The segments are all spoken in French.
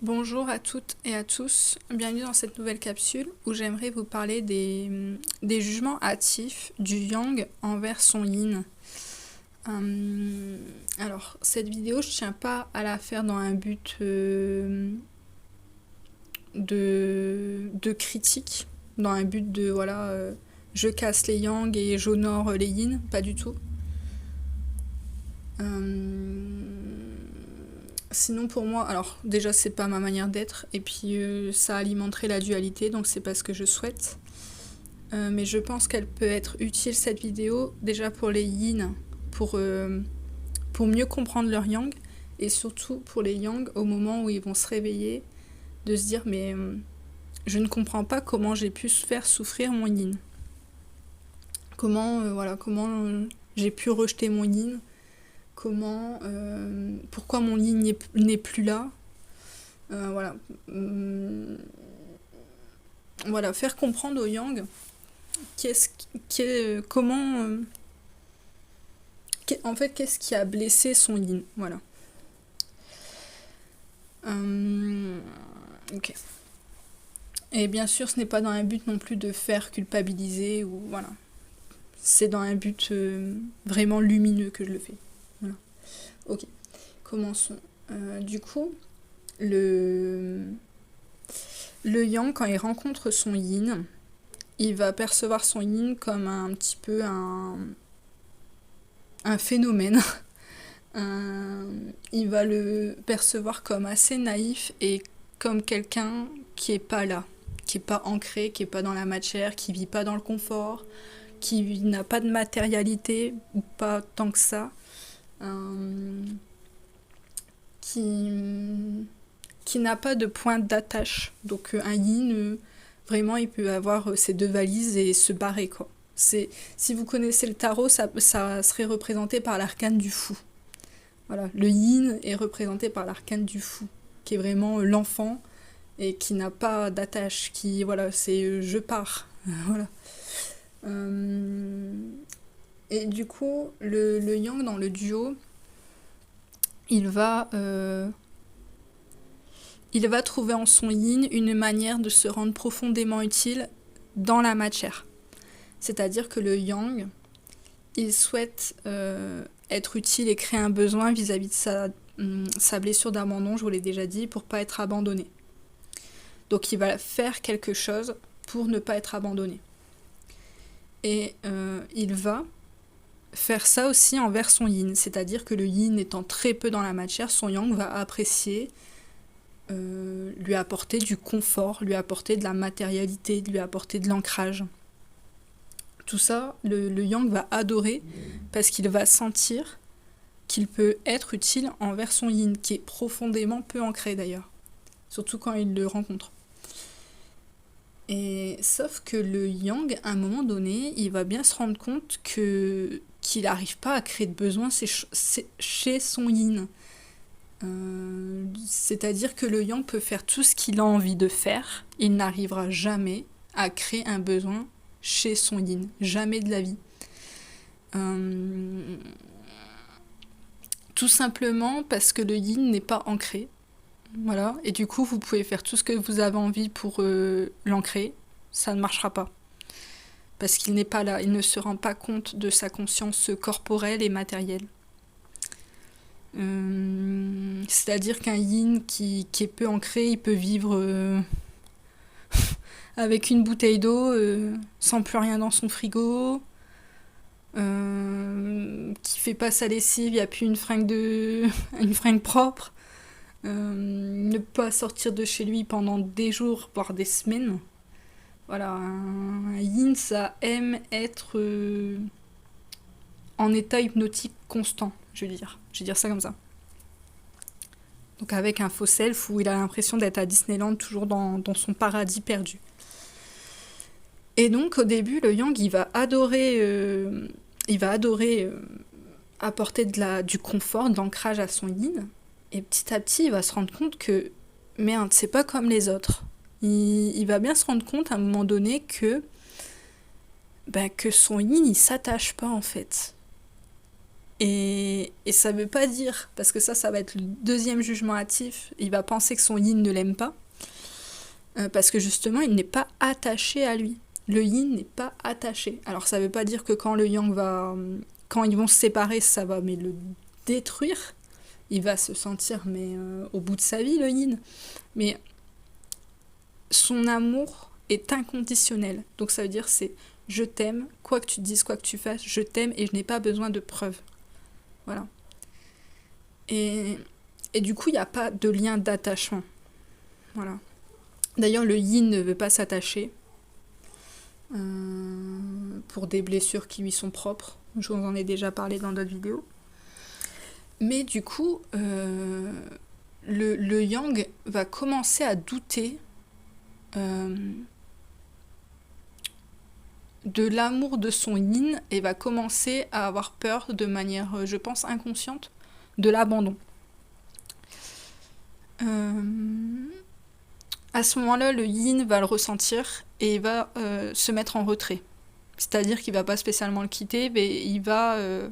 Bonjour à toutes et à tous, bienvenue dans cette nouvelle capsule où j'aimerais vous parler des jugements hâtifs du yang envers son yin. Alors, cette vidéo, je tiens pas à la faire dans un but de critique, dans un but de je casse les yang et j'honore les yin, pas du tout. Sinon pour moi, alors déjà c'est pas ma manière d'être et puis ça alimenterait la dualité donc c'est pas ce que je souhaite. Mais je pense qu'elle peut être utile cette vidéo déjà pour les yin, pour mieux comprendre leur yang et surtout pour les yang au moment où ils vont se réveiller, de se dire mais je ne comprends pas comment j'ai pu faire souffrir mon yin. Comment j'ai pu rejeter mon yin. Pourquoi mon yin n'est plus là. Voilà, faire comprendre au yang qu'est-ce qui a blessé son yin. Voilà. Ok. Et bien sûr, ce n'est pas dans un but non plus de faire culpabiliser ou voilà. C'est dans un but vraiment lumineux que je le fais. Voilà. Ok. Commençons. Du coup, le yang, quand il rencontre son yin, il va percevoir son yin comme un petit peu un phénomène. Il va le percevoir comme assez naïf et comme quelqu'un qui est pas là, qui est pas ancré, qui est pas dans la matière, qui vit pas dans le confort, qui n'a pas de matérialité, ou pas tant que ça, qui n'a pas de point d'attache. Donc un yin, vraiment, il peut avoir ses deux valises et se barrer, quoi. Si vous connaissez le tarot, ça serait représenté par l'arcane du fou. Voilà, le yin est représenté par l'arcane du fou, qui est vraiment l'enfant et qui n'a pas d'attache, qui, voilà, c'est je pars. Voilà. Et du coup, le yang dans le duo, il va trouver en son yin une manière de se rendre profondément utile dans la matière. C'est-à-dire que le yang, il souhaite être utile et créer un besoin vis-à-vis de sa blessure d'abandon, je vous l'ai déjà dit, pour ne pas être abandonné. Donc il va faire quelque chose pour ne pas être abandonné. Et il va faire ça aussi envers son yin, c'est-à-dire que le yin étant très peu dans la matière, son yang va apprécier, lui apporter du confort, lui apporter de la matérialité, lui apporter de l'ancrage. Tout ça, le yang va adorer parce qu'il va sentir qu'il peut être utile envers son yin, qui est profondément peu ancré d'ailleurs, surtout quand il le rencontre. Et sauf que le yang, à un moment donné, il va bien se rendre compte qu'il n'arrive pas à créer de besoin chez son yin. C'est-à-dire que le yang peut faire tout ce qu'il a envie de faire, il n'arrivera jamais à créer un besoin chez son yin, jamais de la vie. Tout simplement parce que le yin n'est pas ancré. Voilà, et du coup vous pouvez faire tout ce que vous avez envie pour l'ancrer, ça ne marchera pas. Parce qu'il n'est pas là, il ne se rend pas compte de sa conscience corporelle et matérielle. C'est-à-dire qu'un yin qui est peu ancré, il peut vivre avec une bouteille d'eau, sans plus rien dans son frigo, qui fait pas sa lessive, il n'y a plus une fringue propre, ne pas sortir de chez lui pendant des jours, voire des semaines. Voilà, un yin, ça aime être en état hypnotique constant, je vais dire ça comme ça. Donc avec un faux self où il a l'impression d'être à Disneyland, toujours dans son paradis perdu. Et donc au début, le yang, il va adorer apporter du confort, de l'ancrage à son yin. Et petit à petit, il va se rendre compte que, merde, c'est pas comme les autres. Il va bien se rendre compte à un moment donné que son yin, il s'attache pas en fait. Et ça veut pas dire, parce que ça va être le deuxième jugement hâtif, il va penser que son yin ne l'aime pas, parce que justement, il n'est pas attaché à lui. Le yin n'est pas attaché. Alors ça veut pas dire que quand le yang quand ils vont se séparer, ça va mais le détruire. Il va se sentir au bout de sa vie, le yin. Mais son amour est inconditionnel. Donc ça veut dire c'est je t'aime, quoi que tu dises, quoi que tu fasses, je t'aime et je n'ai pas besoin de preuves. Voilà. Et du coup, il n'y a pas de lien d'attachement. Voilà. D'ailleurs, le yin ne veut pas s'attacher pour des blessures qui lui sont propres. Je vous en ai déjà parlé dans d'autres vidéos. Mais du coup, le yang va commencer à douter de l'amour de son yin et va commencer à avoir peur de manière, je pense, inconsciente de l'abandon. À ce moment-là, le yin va le ressentir et il va se mettre en retrait. C'est-à-dire qu'il ne va pas spécialement le quitter, mais il va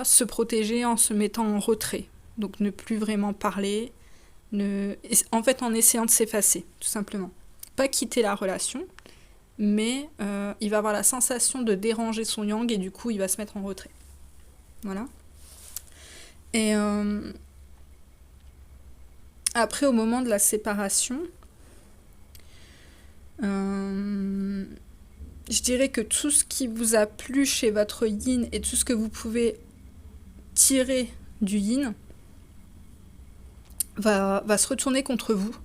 se protéger en se mettant en retrait. Donc ne plus vraiment parler, en fait en essayant de s'effacer, tout simplement. Pas quitter la relation, mais il va avoir la sensation de déranger son yang et du coup il va se mettre en retrait. Voilà. Et après, au moment de la séparation, je dirais que tout ce qui vous a plu chez votre yin et tout ce que vous pouvez tirer du yin va se retourner contre vous.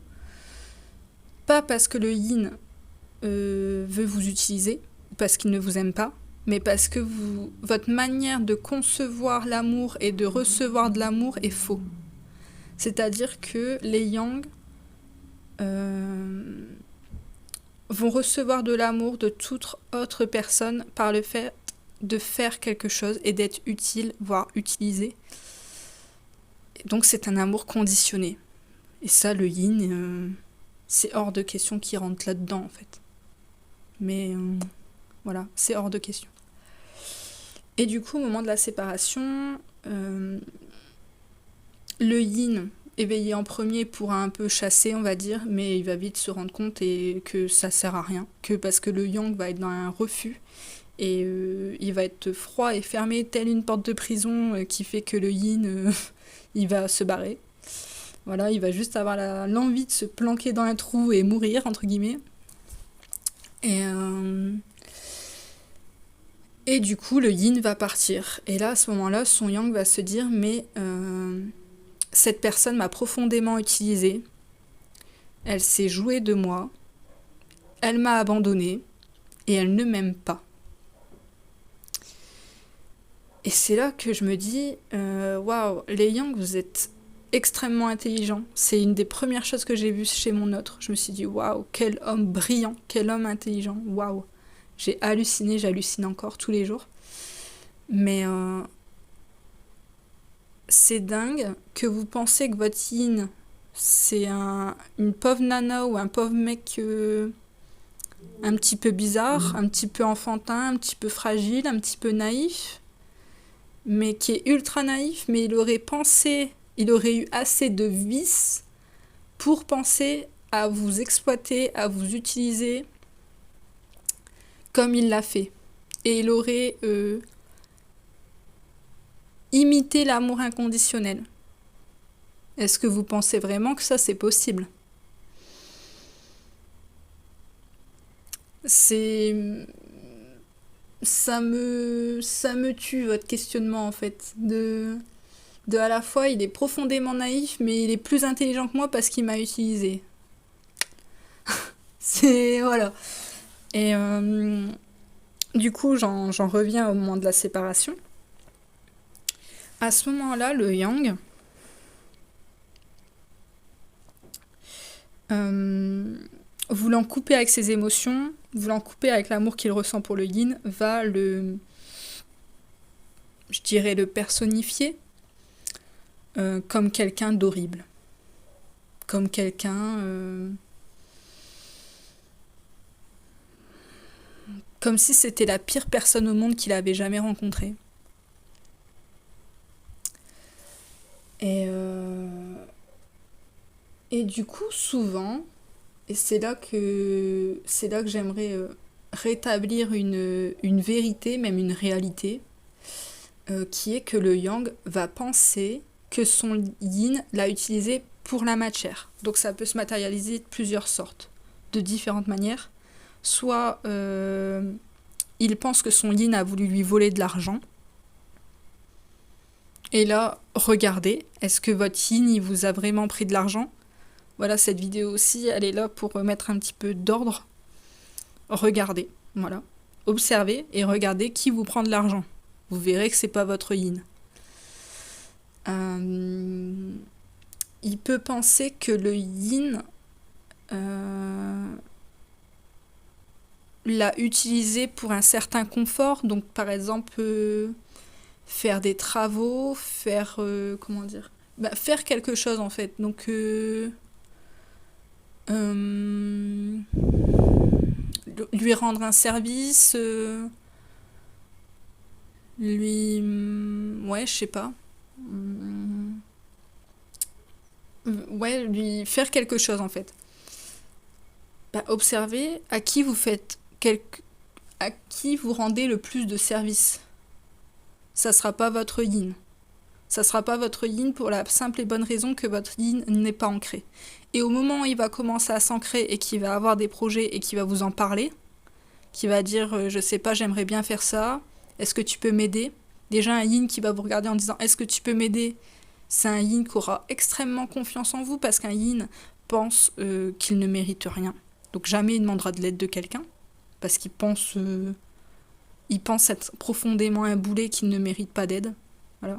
Pas parce que le yin veut vous utiliser, parce qu'il ne vous aime pas, mais parce que votre manière de concevoir l'amour et de recevoir de l'amour est faux. C'est-à-dire que les yang vont recevoir de l'amour de toute autre personne par le fait de faire quelque chose et d'être utile, voire utilisé. Donc c'est un amour conditionné. Et ça, le yin, c'est hors de question qu'il rentre là-dedans, en fait. Mais voilà, c'est hors de question. Et du coup, au moment de la séparation, le yin éveillé en premier pourra un peu chasser, on va dire, mais il va vite se rendre compte que ça sert à rien, que parce que le yang va être dans un refus et il va être froid et fermé, telle une porte de prison qui fait que le yin, il va se barrer. Voilà, il va juste avoir l'envie de se planquer dans un trou et mourir, entre guillemets. Et du coup, le yin va partir. Et là, à ce moment-là, son yang va se dire, mais cette personne m'a profondément utilisée. Elle s'est jouée de moi. Elle m'a abandonnée. Et elle ne m'aime pas. Et c'est là que je me dis, waouh, les yang, vous êtes extrêmement intelligents. C'est une des premières choses que j'ai vues chez mon autre. Je me suis dit, waouh, quel homme brillant, quel homme intelligent, waouh. J'ai halluciné, j'hallucine encore tous les jours. Mais c'est dingue que vous pensez que votre yin, c'est une pauvre nana ou un pauvre mec un petit peu bizarre, un petit peu enfantin, un petit peu fragile, un petit peu naïf, mais qui est ultra naïf, mais il aurait eu assez de vices pour penser à vous exploiter, à vous utiliser comme il l'a fait. Et il aurait imité l'amour inconditionnel. Est-ce que vous pensez vraiment que ça, c'est possible ? Ça me tue, votre questionnement, en fait. À la fois, il est profondément naïf, mais il est plus intelligent que moi parce qu'il m'a utilisé. Voilà. Et du coup, j'en reviens au moment de la séparation. À ce moment-là, le yang, voulant couper avec ses émotions, voulant couper avec l'amour qu'il ressent pour le yin, va le personnifier comme quelqu'un d'horrible. Comme quelqu'un... comme si c'était la pire personne au monde qu'il avait jamais rencontrée. Et, euh, et du coup, souvent, et c'est là que j'aimerais rétablir une vérité, même une réalité, qui est que le yang va penser que son yin l'a utilisé pour la matière. Donc ça peut se matérialiser de plusieurs sortes, de différentes manières. Soit il pense que son yin a voulu lui voler de l'argent. Et là, regardez, est-ce que votre yin il vous a vraiment pris de l'argent? Voilà, cette vidéo aussi, elle est là pour mettre un petit peu d'ordre. Regardez, voilà. Observez et regardez qui vous prend de l'argent. Vous verrez que c'est pas votre yin. Euh, il peut penser que le yin l'a utilisé pour un certain confort. Donc, par exemple, faire des travaux, faire comment dire, faire quelque chose en fait. Donc, euh, lui rendre un service, lui, ouais, je sais pas. Ouais, lui faire quelque chose en fait. Observez à qui vous faites à qui vous rendez le plus de service. Ça sera pas votre yin. Ça sera pas votre yin pour la simple et bonne raison que votre yin n'est pas ancré. Et au moment où il va commencer à s'ancrer et qu'il va avoir des projets et qu'il va vous en parler, qui va dire je sais pas, j'aimerais bien faire ça, est-ce que tu peux m'aider? Déjà un yin qui va vous regarder en disant est-ce que tu peux m'aider? C'est un yin qui aura extrêmement confiance en vous parce qu'un yin pense qu'il ne mérite rien. Donc jamais il demandera de l'aide de quelqu'un parce il pense être profondément un boulet qu'il ne mérite pas d'aide. Voilà.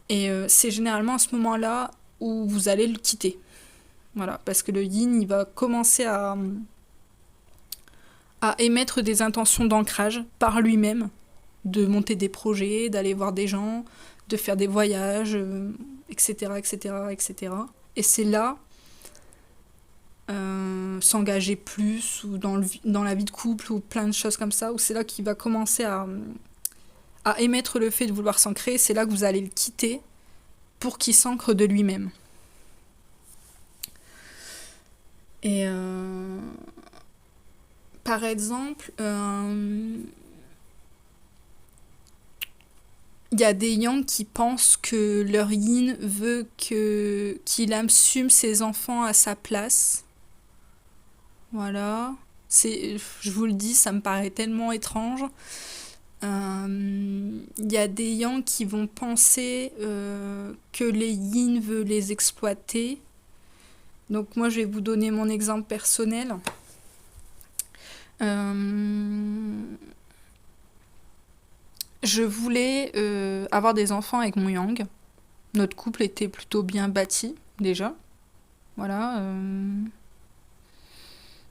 Et c'est généralement à ce moment-là où vous allez le quitter. Voilà, parce que le yin, il va commencer à émettre des intentions d'ancrage par lui-même, de monter des projets, d'aller voir des gens, de faire des voyages, etc., etc., etc. Et c'est là s'engager plus ou dans la vie de couple ou plein de choses comme ça, où c'est là qu'il va commencer à émettre le fait de vouloir s'ancrer, c'est là que vous allez le quitter pour qu'il s'ancre de lui-même. Et par exemple, il y a des yang qui pensent que leur yin veut qu'il assume ses enfants à sa place. Voilà. Je vous le dis, ça me paraît tellement étrange. Il y a des yang qui vont penser que les yin veulent les exploiter. Donc moi, je vais vous donner mon exemple personnel. Je voulais avoir des enfants avec mon yang. Notre couple était plutôt bien bâti, déjà. Voilà.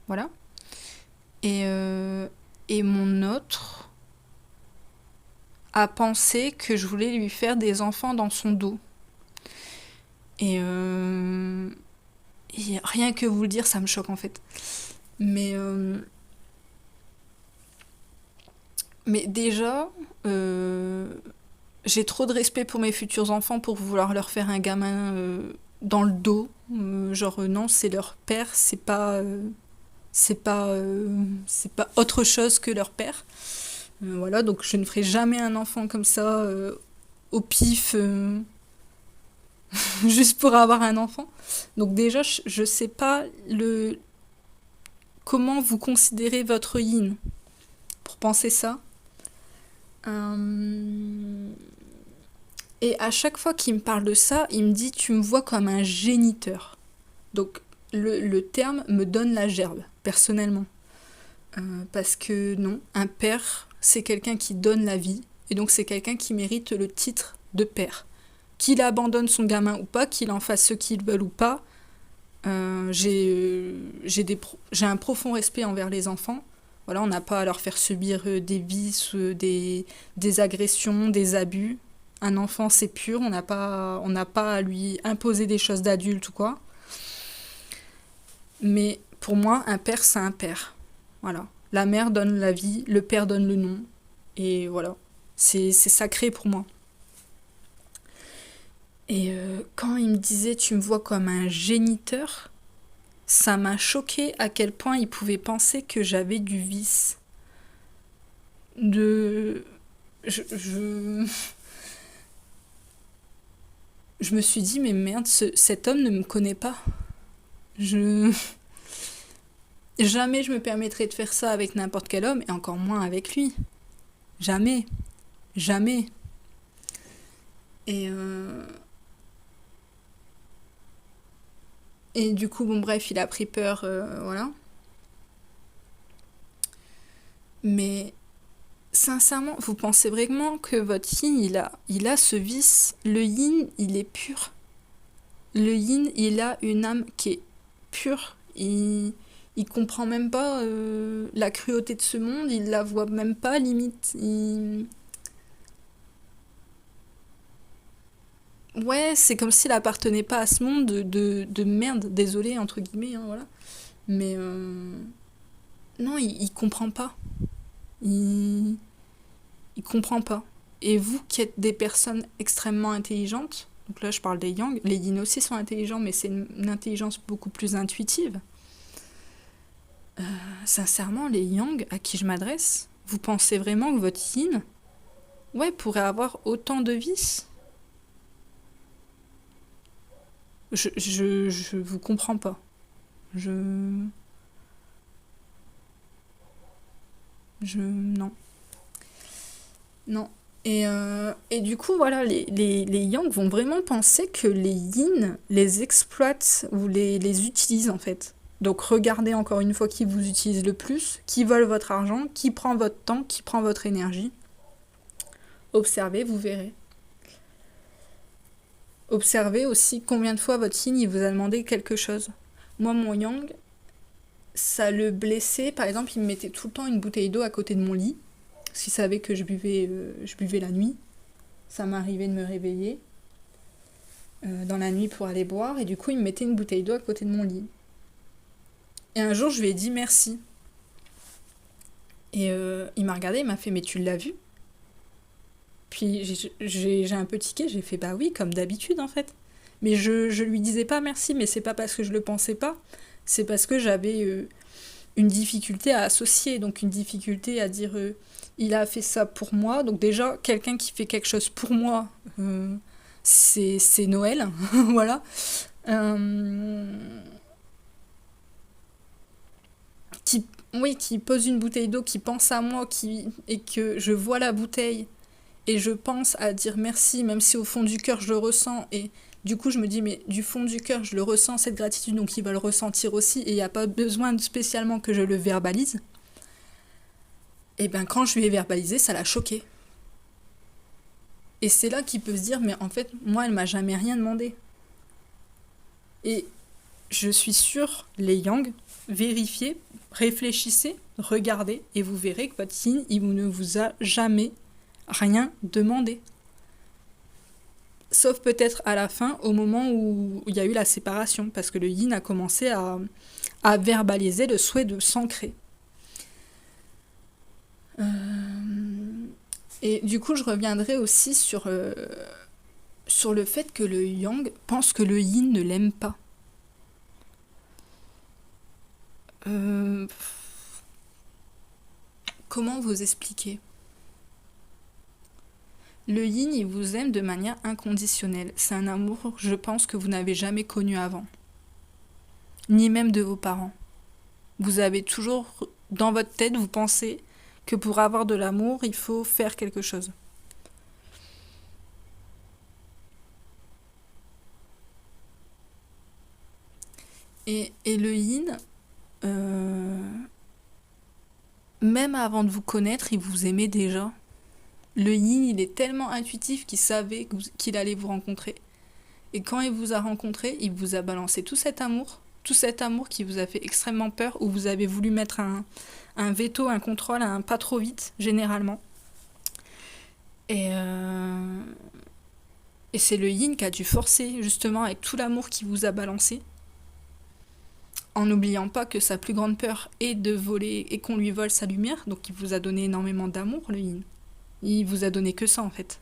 Voilà. Et mon autre a pensé que je voulais lui faire des enfants dans son dos. Et rien que vous le dire, ça me choque en fait. Mais déjà, j'ai trop de respect pour mes futurs enfants pour vouloir leur faire un gamin dans le dos. Genre non, c'est leur père, c'est pas autre chose que leur père. Voilà, donc je ne ferai jamais un enfant comme ça au pif, juste pour avoir un enfant. Donc déjà, je sais pas comment vous considérez votre yin pour penser ça. Et à chaque fois qu'il me parle de ça, il me dit tu me vois comme un géniteur. Donc le terme me donne la gerbe, personnellement. Parce que non, un père, c'est quelqu'un qui donne la vie, et donc c'est quelqu'un qui mérite le titre de père. Qu'il abandonne son gamin ou pas, qu'il en fasse ce qu'il veut ou pas, j'ai un profond respect envers les enfants. Voilà, on n'a pas à leur faire subir des vices, des agressions, des abus. Un enfant, c'est pur, on n'a pas à lui imposer des choses d'adulte ou quoi. Mais pour moi, un père, c'est un père. Voilà. La mère donne la vie, le père donne le nom. Et voilà. C'est sacré pour moi. Et quand il me disait tu me vois comme un géniteur, ça m'a choqué à quel point il pouvait penser que j'avais du vice. De... Je... Je me suis dit, mais merde, cet homme ne me connaît pas. Je... Jamais je me permettrais de faire ça avec n'importe quel homme, et encore moins avec lui. Jamais. Jamais. Et, et du coup, bon bref, il a pris peur, voilà. Mais sincèrement, vous pensez vraiment que votre yin, il a ce vice? Le yin, il est pur. Le yin, il a une âme qui est pure. Il comprend même pas la cruauté de ce monde, il la voit même pas, limite. Ouais, c'est comme s'il appartenait pas à ce monde de merde, désolé, entre guillemets, hein, voilà. Mais non, il comprend pas. Il... il comprend pas. Et vous qui êtes des personnes extrêmement intelligentes, donc là je parle des yang, les yin aussi sont intelligents, mais c'est une intelligence beaucoup plus intuitive. Sincèrement, les yang à qui je m'adresse, vous pensez vraiment que votre yin, ouais, pourrait avoir autant de vices? Je vous comprends pas. Je... Non. Non. Et du coup, voilà, les yang vont vraiment penser que les yin les exploitent ou les utilisent en fait. Donc regardez encore une fois qui vous utilise le plus, qui vole votre argent, qui prend votre temps, qui prend votre énergie. Observez, vous verrez. Observez aussi combien de fois votre yin il vous a demandé quelque chose. Moi, mon yang, ça le blessait. Par exemple, il me mettait tout le temps une bouteille d'eau à côté de mon lit. Parce qu'il savait que je buvais la nuit. Ça m'arrivait de me réveiller dans la nuit pour aller boire. Et du coup, il me mettait une bouteille d'eau à côté de mon lit. Et un jour, je lui ai dit merci. Et il m'a regardé, il m'a fait, mais tu l'as vu? Puis j'ai un peu tiqué, j'ai fait, bah oui, comme d'habitude en fait. Mais je lui disais pas merci, mais c'est pas parce que je le pensais pas. C'est parce que j'avais une difficulté à associer, donc une difficulté à dire il a fait ça pour moi. Donc déjà, quelqu'un qui fait quelque chose pour moi, c'est Noël, voilà. Euh, qui, oui, qui pose une bouteille d'eau, qui pense à moi, et que je vois la bouteille, et je pense à dire merci, même si au fond du cœur je le ressens, et du coup je me dis, mais du fond du cœur je le ressens, cette gratitude, donc il va le ressentir aussi, et il n'y a pas besoin spécialement que je le verbalise. Et bien quand je lui ai verbalisé, ça l'a choqué. Et c'est là qu'il peut se dire, mais en fait, moi, elle m'a jamais rien demandé. Et je suis sûre, les yang, vérifiez, réfléchissez, regardez, et vous verrez que votre yin, il ne vous a jamais rien demandé. Sauf peut-être à la fin, au moment où il y a eu la séparation, parce que le yin a commencé à verbaliser le souhait de s'ancrer. Et du coup, je reviendrai aussi sur le fait que le yang pense que le yin ne l'aime pas. Comment vous expliquer? Le yin, il vous aime de manière inconditionnelle. C'est un amour, je pense, que vous n'avez jamais connu avant. Ni même de vos parents. Vous avez toujours, dans votre tête, vous pensez que pour avoir de l'amour, il faut faire quelque chose. Et le yin, même avant de vous connaître, il vous aimait déjà. Le yin, il est tellement intuitif qu'il savait qu'il allait vous rencontrer. Et quand il vous a rencontré, il vous a balancé tout cet amour qui vous a fait extrêmement peur, où vous avez voulu mettre un veto, un contrôle, un pas trop vite, généralement. Et c'est le yin qui a dû forcer, justement, avec tout l'amour qu'il vous a balancé, en n'oubliant pas que sa plus grande peur est de voler et qu'on lui vole sa lumière, donc il vous a donné énormément d'amour, le yin. Il vous a donné que ça, en fait.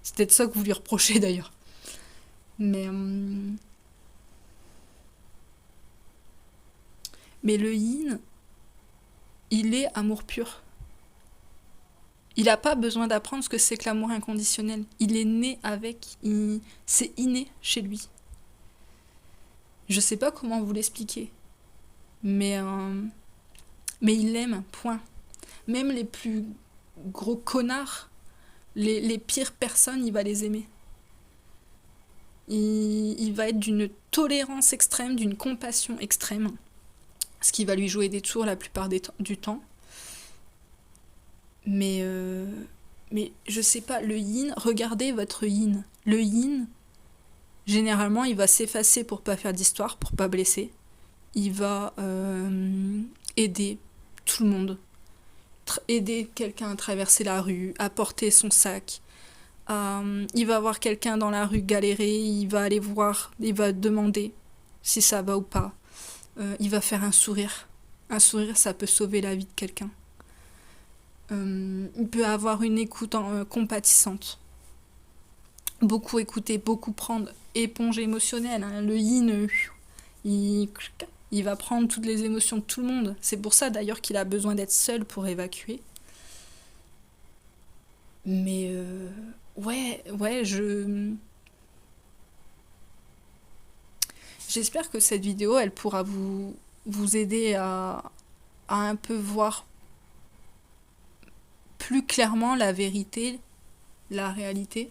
C'est peut-être ça que vous lui reprochez, d'ailleurs. Mais, mais le yin, il est amour pur. Il n'a pas besoin d'apprendre ce que c'est que l'amour inconditionnel. Il est né avec, c'est inné chez lui. Je sais pas comment vous l'expliquer, mais, mais il l'aime, point. Même les plus gros connards, les pires personnes, il va les aimer. Il va être d'une tolérance extrême, d'une compassion extrême, ce qui va lui jouer des tours la plupart du temps. Mais, mais je sais pas, le yin, regardez votre yin. Le yin, généralement, il va s'effacer pour pas faire d'histoire, pour pas blesser. Il va aider tout le monde. Aider quelqu'un à traverser la rue, à porter son sac. Il va voir quelqu'un dans la rue galérer, il va aller voir, il va demander si ça va ou pas. Il va faire un sourire. Un sourire, ça peut sauver la vie de quelqu'un. Il peut avoir une écoute compatissante. Beaucoup écouter, beaucoup prendre, éponge émotionnelle. Hein. Le yin, il va prendre toutes les émotions de tout le monde. C'est pour ça d'ailleurs qu'il a besoin d'être seul pour évacuer. Mais ouais, j'espère que cette vidéo, elle pourra vous aider à un peu voir plus clairement la vérité, la réalité.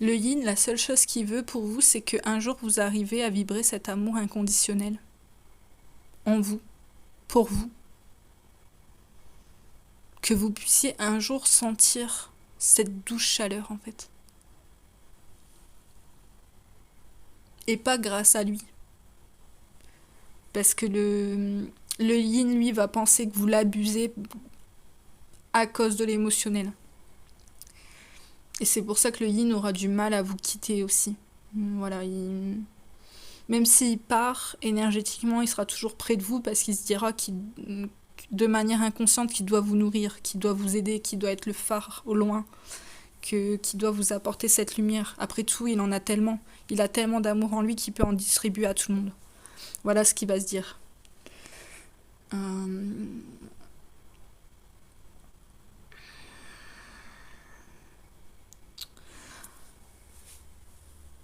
Le yin, la seule chose qu'il veut pour vous, c'est qu'un jour vous arrivez à vibrer cet amour inconditionnel. En vous. Pour vous. Que vous puissiez un jour sentir cette douce chaleur, en fait. Et pas grâce à lui. Parce que le yin, lui, va penser que vous l'abusez à cause de l'émotionnel. Et c'est pour ça que le yin aura du mal à vous quitter aussi. Voilà, même s'il part énergétiquement, il sera toujours près de vous parce qu'il se dira de manière inconsciente qu'il doit vous nourrir, qu'il doit vous aider, qu'il doit être le phare au loin, qu'il doit vous apporter cette lumière. Après tout, il en a tellement. Il a tellement d'amour en lui qu'il peut en distribuer à tout le monde. Voilà ce qu'il va se dire.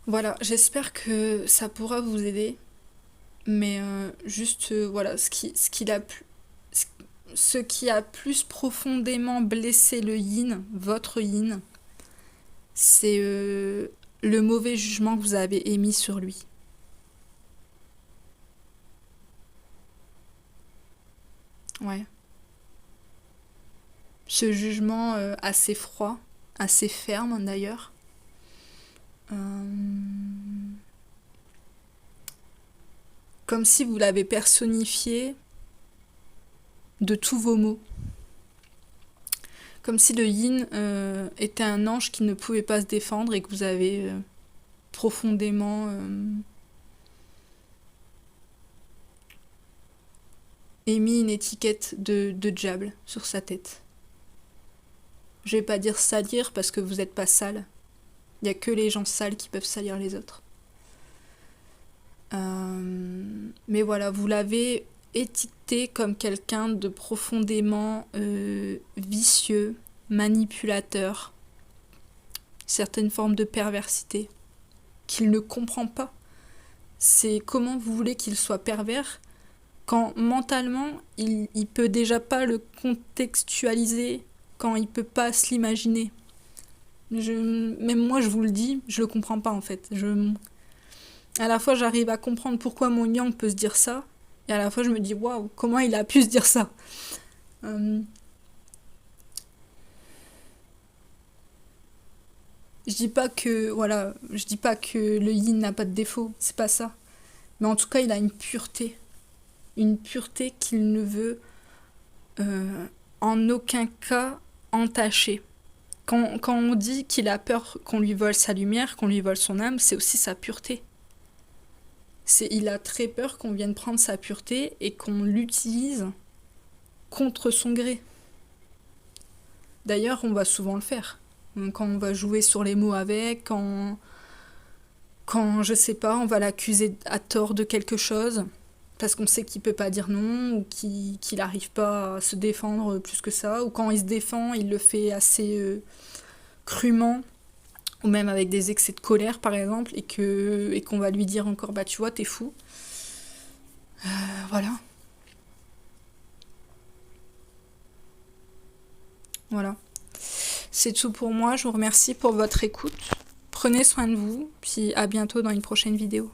Voilà, j'espère que ça pourra vous aider. Mais juste, voilà, ce qui a plus profondément blessé le yin, votre yin, c'est le mauvais jugement que vous avez émis sur lui. Ouais. Ce jugement assez froid, assez ferme d'ailleurs. Comme si vous l'avez personnifié de tous vos maux. Comme si le yin était un ange qui ne pouvait pas se défendre et que vous avez profondément émis une étiquette de diable sur sa tête. Je vais pas dire salir parce que vous n'êtes pas sale. Il n'y a que les gens sales qui peuvent salir les autres. Mais voilà, vous l'avez étiqueté comme quelqu'un de profondément vicieux, manipulateur, certaines formes de perversité, qu'il ne comprend pas. C'est comment vous voulez qu'il soit pervers quand mentalement il peut déjà pas le contextualiser, quand il peut pas se l'imaginer. Même moi je vous le dis, je le comprends pas en fait. À la fois j'arrive à comprendre pourquoi mon yang peut se dire ça, et à la fois je me dis waouh, comment il a pu se dire ça. Je dis pas que le yin n'a pas de défaut, c'est pas ça. Mais en tout cas, il a une pureté qu'il ne veut en aucun cas entacher. Quand on dit qu'il a peur qu'on lui vole sa lumière, qu'on lui vole son âme, c'est aussi sa pureté. Il a très peur qu'on vienne prendre sa pureté et qu'on l'utilise contre son gré. D'ailleurs, on va souvent le faire. Quand on va jouer sur les mots avec, quand je sais pas, on va l'accuser à tort de quelque chose, parce qu'on sait qu'il peut pas dire non, ou qu'il n'arrive pas à se défendre plus que ça, ou quand il se défend, il le fait assez crûment, ou même avec des excès de colère par exemple, et qu'on va lui dire encore, bah tu vois, t'es fou. Voilà. Voilà. C'est tout pour moi, je vous remercie pour votre écoute. Prenez soin de vous, puis à bientôt dans une prochaine vidéo.